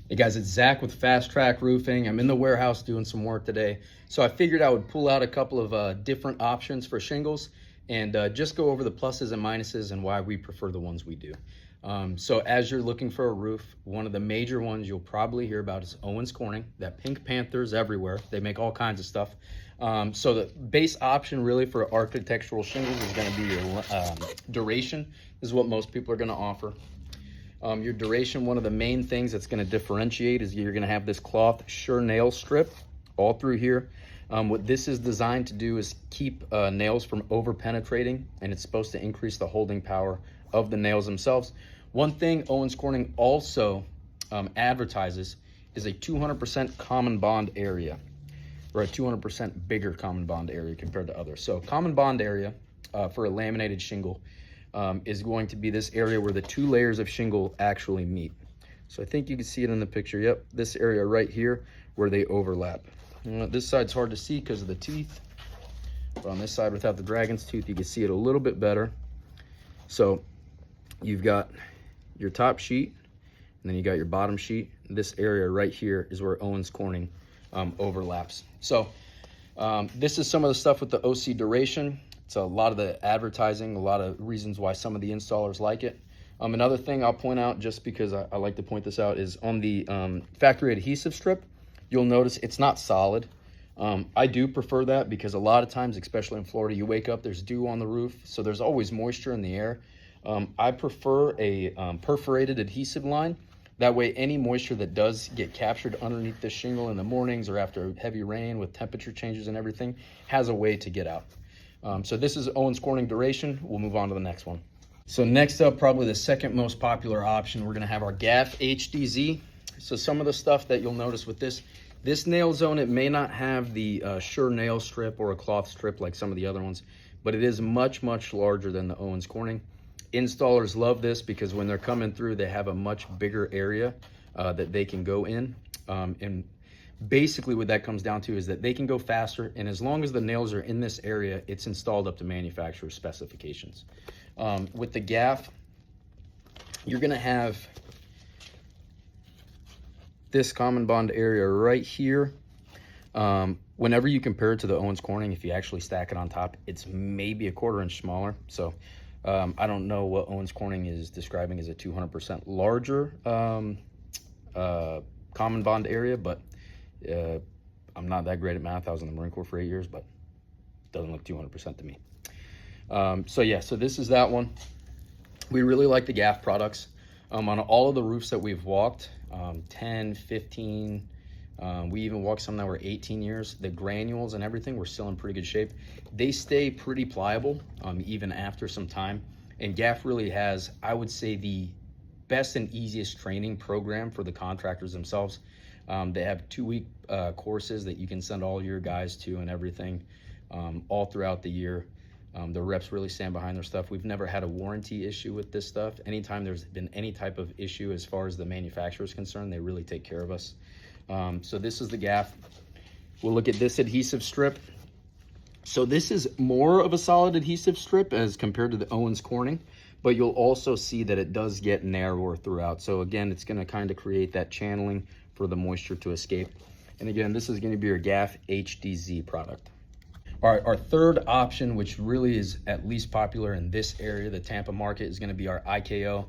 Hey guys, it's Zach with Fast Track Roofing. I'm in the warehouse doing some work today. So I figured I would pull out a couple of different options for shingles and just go over the pluses and minuses and why we prefer the ones we do. So as you're looking for a roof, one of the major ones you'll probably hear about is Owens Corning. That Pink Panther's everywhere. They make all kinds of stuff. So the base option really for architectural shingles is going to be your duration. This is what most people are going to offer. Your duration, one of the main things that's going to differentiate is you're going to have this cloth sure nail strip all through here. What this is designed to do is keep nails from over penetrating, and it's supposed to increase the holding power of the nails themselves. One thing Owens Corning also advertises is a 200% common bond area, or a 200% bigger common bond area compared to others. So common bond area for a laminated shingle is going to be this area where the two layers of shingle actually meet. So I think you can see it in the picture. Yep, this area right here where they overlap. This side's hard to see because of the teeth, but on this side without the dragon's tooth, you can see it a little bit better. So you've got your top sheet, and then you got your bottom sheet. This area right here is where Owens Corning overlaps. So this is some of the stuff with the OC duration. It's a lot of the advertising, a lot of reasons why some of the installers like it. Another thing I'll point out, just because I like to point this out, is on the factory adhesive strip, you'll notice it's not solid. I do prefer that because a lot of times, especially in Florida, you wake up, there's dew on the roof, so there's always moisture in the air. I prefer a perforated adhesive line. That way, any moisture that does get captured underneath the shingle in the mornings or after heavy rain with temperature changes and everything has a way to get out. So this is Owens Corning duration. We'll move on to the next one. So next up, probably the second most popular option, we're gonna have our GAF HDZ. So some of the stuff that you'll notice with this nail zone, it may not have the sure nail strip or a cloth strip like some of the other ones, but it is much, much larger than the Owens Corning. Installers love this because when they're coming through, they have a much bigger area that they can go in. And basically what that comes down to is that they can go faster, and as long as the nails are in this area, it's installed up to manufacturer's specifications. With the GAF, you're gonna have this common bond area right here. Whenever you compare it to the Owens Corning, if you actually stack it on top, it's maybe a 1/4 inch smaller. So I don't know what Owens Corning is describing as a 200% larger common bond area, but I'm not that great at math. I was in the Marine Corps for 8 years, but it doesn't look 200% to me. So yeah, so this is that one. We really like the GAF products. On all of the roofs that we've walked, 10, 15, we even walked some that were 18 years. The granules and everything were still in pretty good shape. They stay pretty pliable even after some time. And GAF really has, I would say, the best and easiest training program for the contractors themselves. They have 2-week courses that you can send all your guys to and everything all throughout the year. The reps really stand behind their stuff. We've never had a warranty issue with this stuff. Anytime there's been any type of issue as far as the manufacturer is concerned, they really take care of us. So this is the GAF. We'll look at this adhesive strip. So this is more of a solid adhesive strip as compared to the Owens Corning, but you'll also see that it does get narrower throughout. So again, it's gonna kind of create that channeling for the moisture to escape. And again, this is gonna be your GAF HDZ product. All right, our third option, which really is at least popular in this area, the Tampa market, is gonna be our IKO.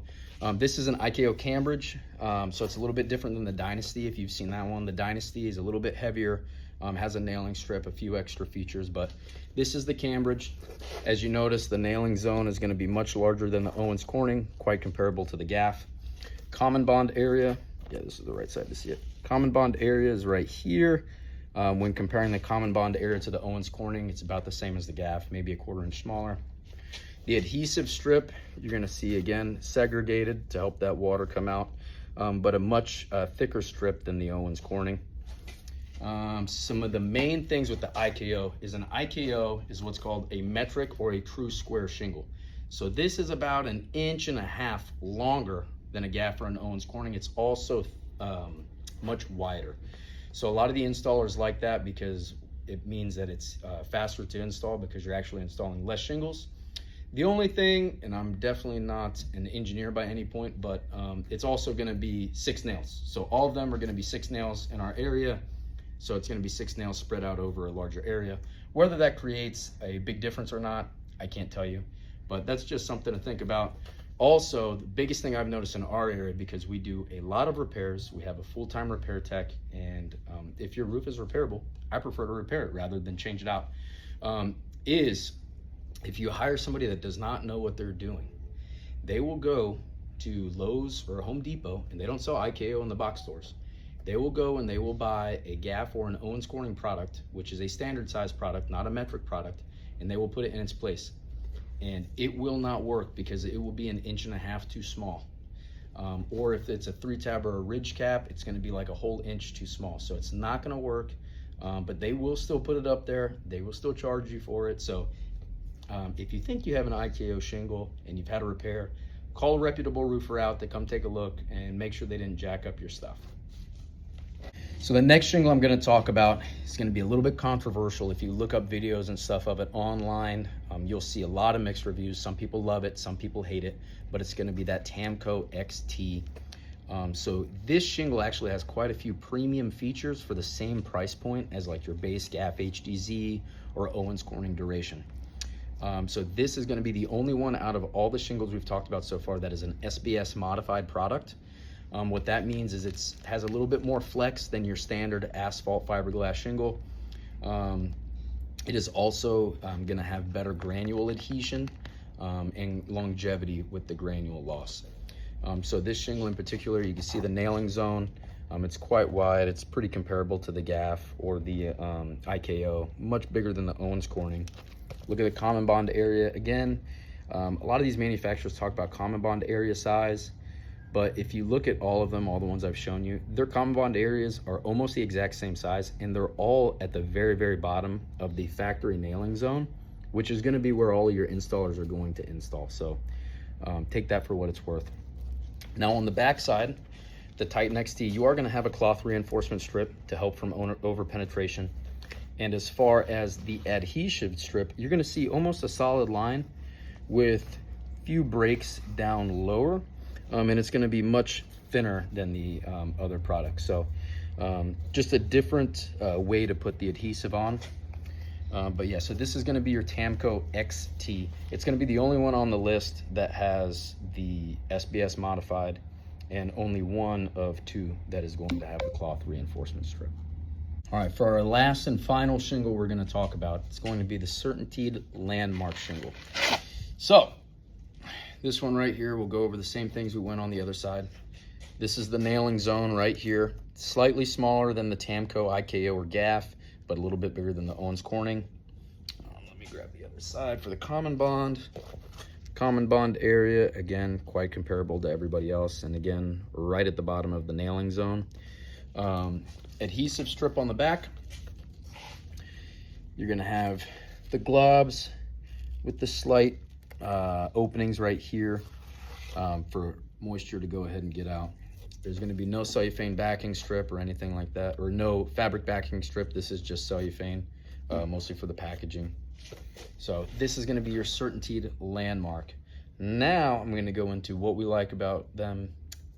This is an IKO Cambridge, so it's a little bit different than the Dynasty, if you've seen that one. The Dynasty is a little bit heavier, has a nailing strip, a few extra features, but this is the Cambridge. As you notice, the nailing zone is gonna be much larger than the Owens Corning, quite comparable to the GAF. Common bond area, yeah, this is the right side to see it. Common bond area is right here. When comparing the common bond area to the Owens Corning, it's about the same as the GAF, maybe a 1/4 inch smaller. The adhesive strip, you're gonna see again, segregated to help that water come out, but a much thicker strip than the Owens Corning. Some of the main things with the IKO is an IKO is what's called a metric or a true square shingle. So this is about 1.5 inches longer than a GAF or an Owens Corning. It's also much wider. So a lot of the installers like that because it means that it's faster to install because you're actually installing less shingles. The only thing, and I'm definitely not an engineer by any point, but it's also gonna be 6 nails. So all of them are gonna be 6 nails in our area. So it's gonna be 6 nails spread out over a larger area. Whether that creates a big difference or not, I can't tell you, but that's just something to think about. Also, the biggest thing I've noticed in our area, because we do a lot of repairs, we have a full-time repair tech, and if your roof is repairable, I prefer to repair it rather than change it out, is if you hire somebody that does not know what they're doing, they will go to Lowe's or Home Depot, and they don't sell IKO in the box stores. They will go and they will buy a gaff or an Owens Corning product, which is a standard size product, not a metric product, and they will put it in its place. And it will not work because it will be 1.5 inches too small. Or if it's a 3-tab or a ridge cap, it's gonna be like a whole inch too small. So it's not gonna work, but they will still put it up there. They will still charge you for it. So if you think you have an IKO shingle and you've had a repair, call a reputable roofer out to come take a look and make sure they didn't jack up your stuff. So the next shingle I'm going to talk about is going to be a little bit controversial. If you look up videos and stuff of it online, you'll see a lot of mixed reviews. Some people love it, some people hate it, but it's going to be that Tamco XT. So this shingle actually has quite a few premium features for the same price point as like your base gaff HDZ or Owens Corning Duration. So this is going to be the only one out of all the shingles we've talked about so far that is an SBS modified product. What that means is it has a little bit more flex than your standard asphalt fiberglass shingle. It is also going to have better granule adhesion and longevity with the granule loss. So this shingle in particular, you can see the nailing zone. It's quite wide. It's pretty comparable to the gaff or the IKO, much bigger than the Owens Corning. Look at the common bond area again. A lot of these manufacturers talk about common bond area size, but if you look at all of them, all the ones I've shown you, their common bond areas are almost the exact same size, and they're all at the very, very bottom of the factory nailing zone, which is going to be where all of your installers are going to install. So take that for what it's worth. Now on the back side, the Titan XT, you are going to have a cloth reinforcement strip to help from over penetration. And as far as the adhesive strip, you're going to see almost a solid line with few breaks down lower. And it's going to be much thinner than the other products. So just a different way to put the adhesive on. But yeah, so this is going to be your Tamco XT. It's going to be the only one on the list that has the SBS modified, and only one of 2 that is going to have the cloth reinforcement strip. All right, for our last and final shingle we're going to talk about, it's going to be the Certainteed Landmark shingle. So this one right here, we'll go over the same things we went on the other side. This is the nailing zone right here. Slightly smaller than the Tamco IKO or gaff, but a little bit bigger than the Owens Corning. Let me grab the other side for the common bond. Common bond area, again, quite comparable to everybody else. And again, right at the bottom of the nailing zone. Adhesive strip on the back. You're gonna have the globs with the slight openings right here for moisture to go ahead and get out. There's going to be no cellophane backing strip or anything like that, or no fabric backing strip. This is just cellophane, mostly for the packaging. So this is going to be your Certainteed Landmark. Now I'm going to go into what we like about them,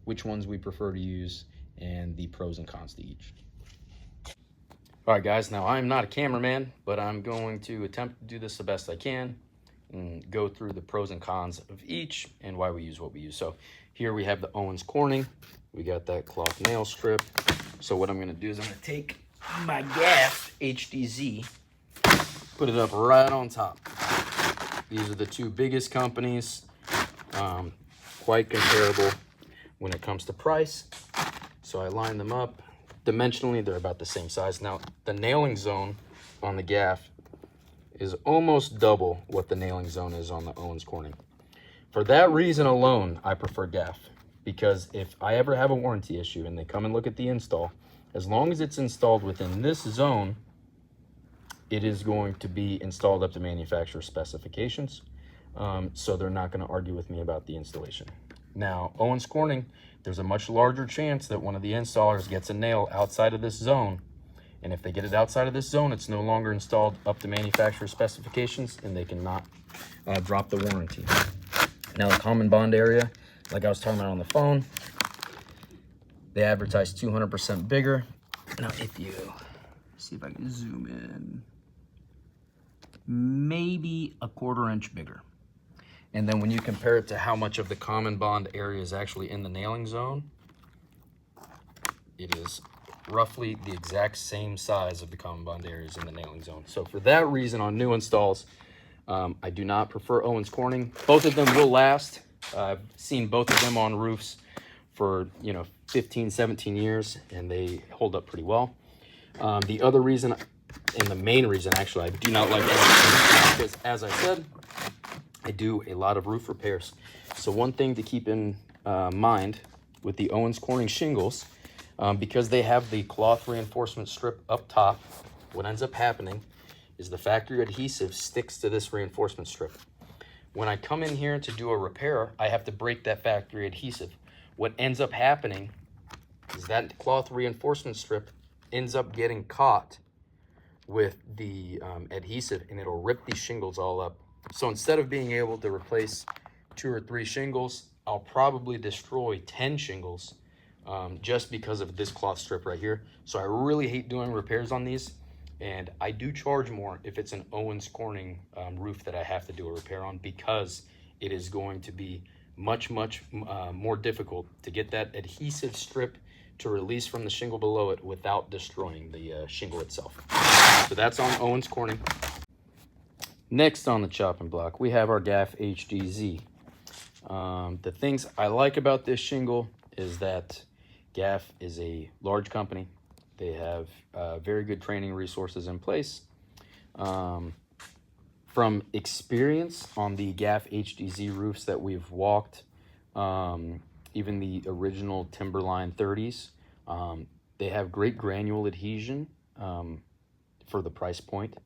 which ones we prefer to use, and the pros and cons to each. All right, guys, now I'm not a cameraman, but I'm going to attempt to do this the best I can and go through the pros and cons of each and why we use what we use. So here we have the Owens Corning. We got that cloth nail strip. So what I'm going to do is I'm going to take my gaff HDZ, put it up right on top. These are the 2 biggest companies, quite comparable when it comes to price. So I line them up. Dimensionally, they're about the same size. Now, the nailing zone on the gaff is almost double what the nailing zone is on the Owens Corning. For that reason alone, I prefer gaff, because if I ever have a warranty issue and they come and look at the install, as long as it's installed within this zone, it is going to be installed up to manufacturer specifications. So they're not going to argue with me about the installation. Now, Owens Corning, there's a much larger chance that one of the installers gets a nail outside of this zone, And if they get it outside of this zone, it's no longer installed up to manufacturer specifications, and they cannot drop the warranty. Now the common bond area, like I was talking about on the phone, they advertise 200% bigger. Now if you see if I can zoom in, maybe a 1/4 inch bigger. And then when you compare it to how much of the common bond area is actually in the nailing zone, it is roughly the exact same size of the common bond areas in the nailing zone. So for that reason, on new installs, I do not prefer Owens Corning. Both of them will last. I've seen both of them on roofs for 15, 17 years, and they hold up pretty well. The other reason, and the main reason actually, I do not like Owens, because as I said, I do a lot of roof repairs. So one thing to keep in mind with the Owens Corning shingles, because they have the cloth reinforcement strip up top, what ends up happening is the factory adhesive sticks to this reinforcement strip. When I come in here to do a repair, I have to break that factory adhesive. What ends up happening is that cloth reinforcement strip ends up getting caught with the adhesive, and it'll rip these shingles all up. So instead of being able to replace 2 or 3 shingles, I'll probably destroy 10 shingles just because of this cloth strip right here. So I really hate doing repairs on these, and I do charge more if it's an Owens Corning roof that I have to do a repair on, because it is going to be much more difficult to get that adhesive strip to release from the shingle below it without destroying the shingle itself. So that's on Owens Corning. Next on the chopping block, we have our Gaff HDZ. The things I like about this shingle is that Gaff is a large company. They have very good training resources in place. From experience on the Gaff HDZ roofs that we've walked, even the original Timberline 30s, they have great granule adhesion for the price point.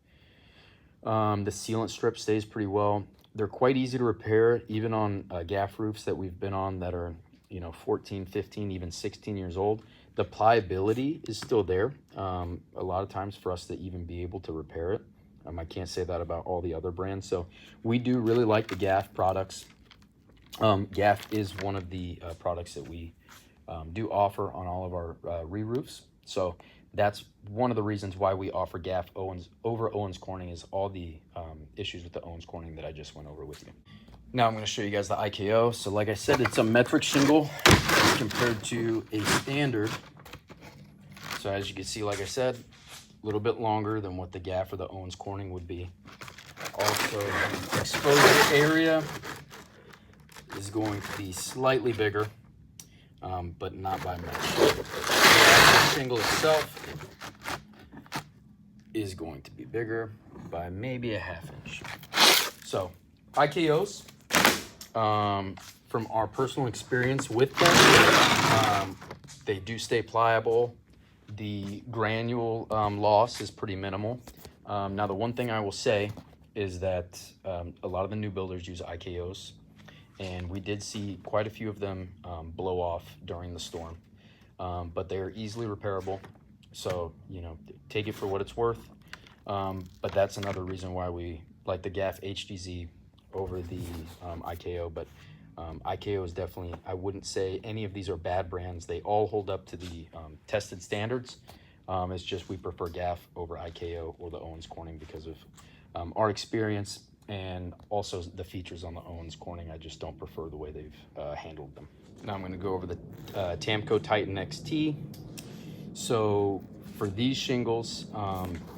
The sealant strip stays pretty well. They're quite easy to repair, even on Gaff roofs that we've been on that are 14, 15, even 16 years old. The pliability is still there a lot of times for us to even be able to repair it. I can't say that about all the other brands. So we do really like the Gaff products. Gaff is one of the products that we do offer on all of our re-roofs. So that's one of the reasons why we offer Gaff over Owens Corning, is all the issues with the Owens Corning that I just went over with you. Now I'm going to show you guys the IKO. So like I said, it's a metric shingle compared to a standard. So as you can see, like I said, a little bit longer than what the Gaff or the Owens Corning would be. Also, the exposure area is going to be slightly bigger, but not by much. The shingle itself is going to be bigger by maybe a 1/2 inch. So IKOs, from our personal experience with them, they do stay pliable. The granule loss is pretty minimal. Now the one thing I will say is that a lot of the new builders use IKOs, and we did see quite a few of them blow off during the storm, but they're easily repairable. So take it for what it's worth. But that's another reason why we like the Gaff HDZ over the IKO. But IKO is definitely, I wouldn't say any of these are bad brands. They all hold up to the tested standards. It's just we prefer Gaff over IKO or the Owens Corning because of our experience, and also the features on the Owens Corning. I just don't prefer the way they've handled them. Now I'm going to go over the Tamco Titan XT. So for these shingles,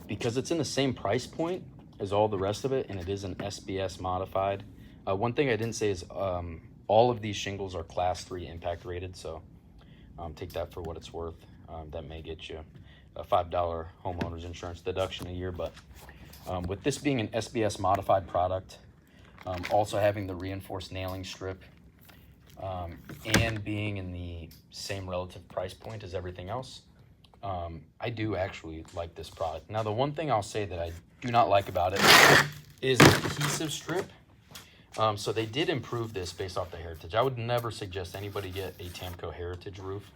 because it's in the same price point as all the rest of it, and it is an SBS modified. One thing I didn't say is all of these shingles are Class 3 impact rated, so take that for what it's worth. That may get you a $5 homeowner's insurance deduction a year, but with this being an SBS modified product, also having the reinforced nailing strip, and being in the same relative price point as everything else, I do actually like this product. Now the one thing I'll say that I do not like about it is the adhesive strip. So they did improve this based off the Heritage. I would never suggest anybody get a Tamco Heritage roof,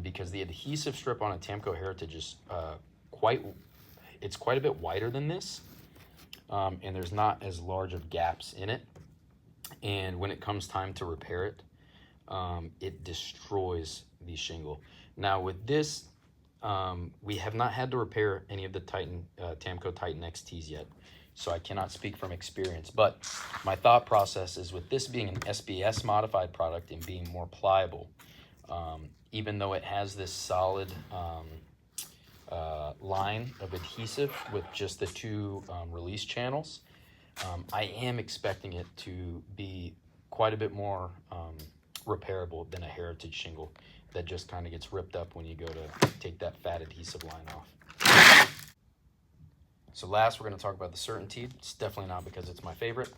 because the adhesive strip on a Tamco Heritage is it's quite a bit wider than this, and there's not as large of gaps in it. And when it comes time to repair it, it destroys the shingle. Now with this, we have not had to repair any of the Tamco Titan XTs yet, so I cannot speak from experience. But my thought process is, with this being an SBS modified product and being more pliable, even though it has this solid line of adhesive with just the two release channels, I am expecting it to be quite a bit more repairable than a heritage shingle that just kind of gets ripped up when you go to take that fat adhesive line off. So last, we're going to talk about the Certainteed. It's definitely not because it's my favorite.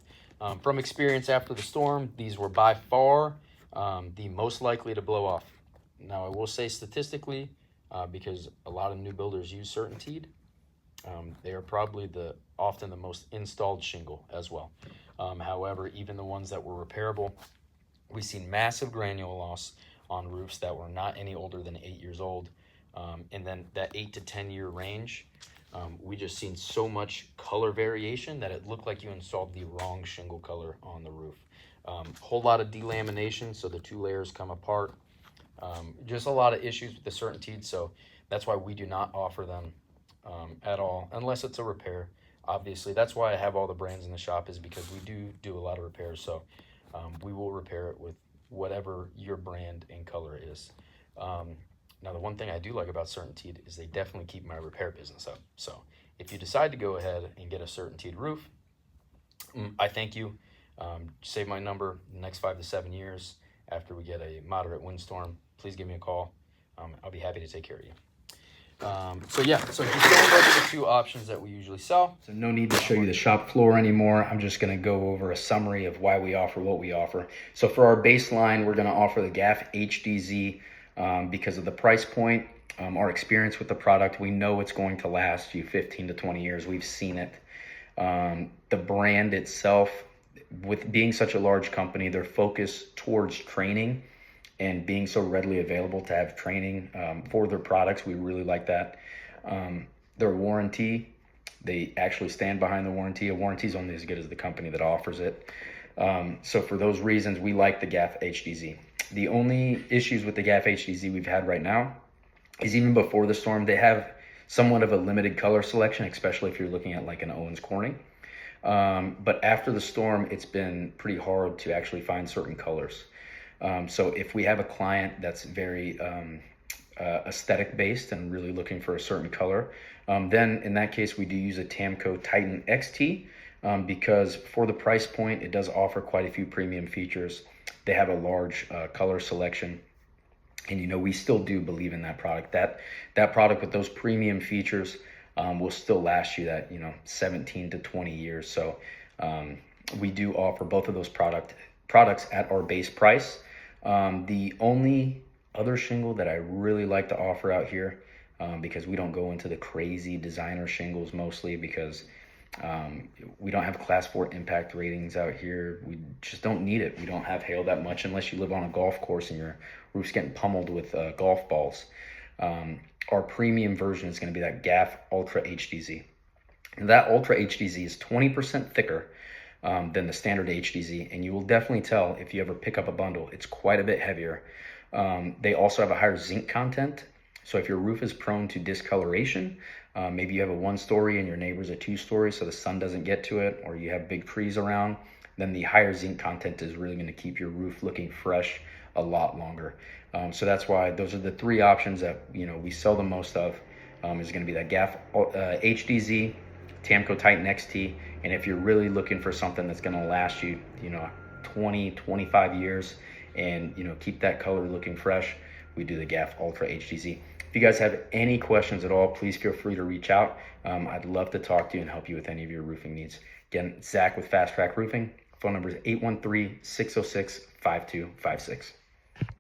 From experience after the storm, these were by far the most likely to blow off. Now I will say statistically, because a lot of new builders use Certainteed, they are probably often the most installed shingle as well. However, even the ones that were repairable, we've seen massive granule loss on roofs that were not any older than 8 years old. And then that 8 to 10 year range, we just seen so much color variation that it looked like you installed the wrong shingle color on the roof. Whole lot of delamination, so the two layers come apart. Just a lot of issues with the Certainteed, so that's why we do not offer them at all, unless it's a repair. Obviously, that's why I have all the brands in the shop, is because we do a lot of repairs, so we will repair it with whatever your brand and color is. Now, the one thing I do like about Certainteed is they definitely keep my repair business up. So if you decide to go ahead and get a Certainteed roof, I thank you. Save my number in the next 5 to 7 years. After we get a moderate windstorm, please give me a call. I'll be happy to take care of you. So just going over the two options that we usually sell. So no need to show you the shop floor anymore. I'm just going to go over a summary of why we offer what we offer. So for our baseline, we're going to offer the GAF HDZ because of the price point, our experience with the product. We know it's going to last you 15 to 20 years. We've seen it. The brand itself, with being such a large company, their focus towards training and being so readily available to have training for their products, we really like that. Their warranty, they actually stand behind the warranty. A warranty is only as good as the company that offers it. So for those reasons, we like the GAF HDZ. The only issues with the GAF HDZ we've had right now is, even before the storm, they have somewhat of a limited color selection, especially if you're looking at like an Owens Corning. But after the storm, it's been pretty hard to actually find certain colors. So if we have a client that's very aesthetic based and really looking for a certain color, then in that case, we do use a Tamco Titan XT because for the price point, it does offer quite a few premium features. They have a large color selection. And, we still do believe in that product. That product with those premium features will still last you that, 17 to 20 years. So we do offer both of those products at our base price. The only other shingle that I really like to offer out here, because we don't go into the crazy designer shingles mostly because we don't have class 4 impact ratings out here. We just don't need it. We don't have hail that much unless you live on a golf course and your roof's getting pummeled with golf balls. Our premium version is going to be that GAF Ultra HDZ. And that Ultra HDZ is 20% thicker than the standard HDZ, and you will definitely tell if you ever pick up a bundle, it's quite a bit heavier. They also have a higher zinc content, so if your roof is prone to discoloration, maybe you have a 1-story and your neighbor's a 2-story so the sun doesn't get to it, or you have big trees around, then the higher zinc content is really going to keep your roof looking fresh a lot longer. So that's why those are the 3 options that we sell the most of. Is going to be that GAF HDZ, Tamco Titan XT, and if you're really looking for something that's going to last you 20, 25 years and keep that color looking fresh, we do the GAF Ultra HDZ. If you guys have any questions at all, please feel free to reach out. I'd love to talk to you and help you with any of your roofing needs. Again, Zach with Fast Track Roofing. Phone number is 813-606-5256.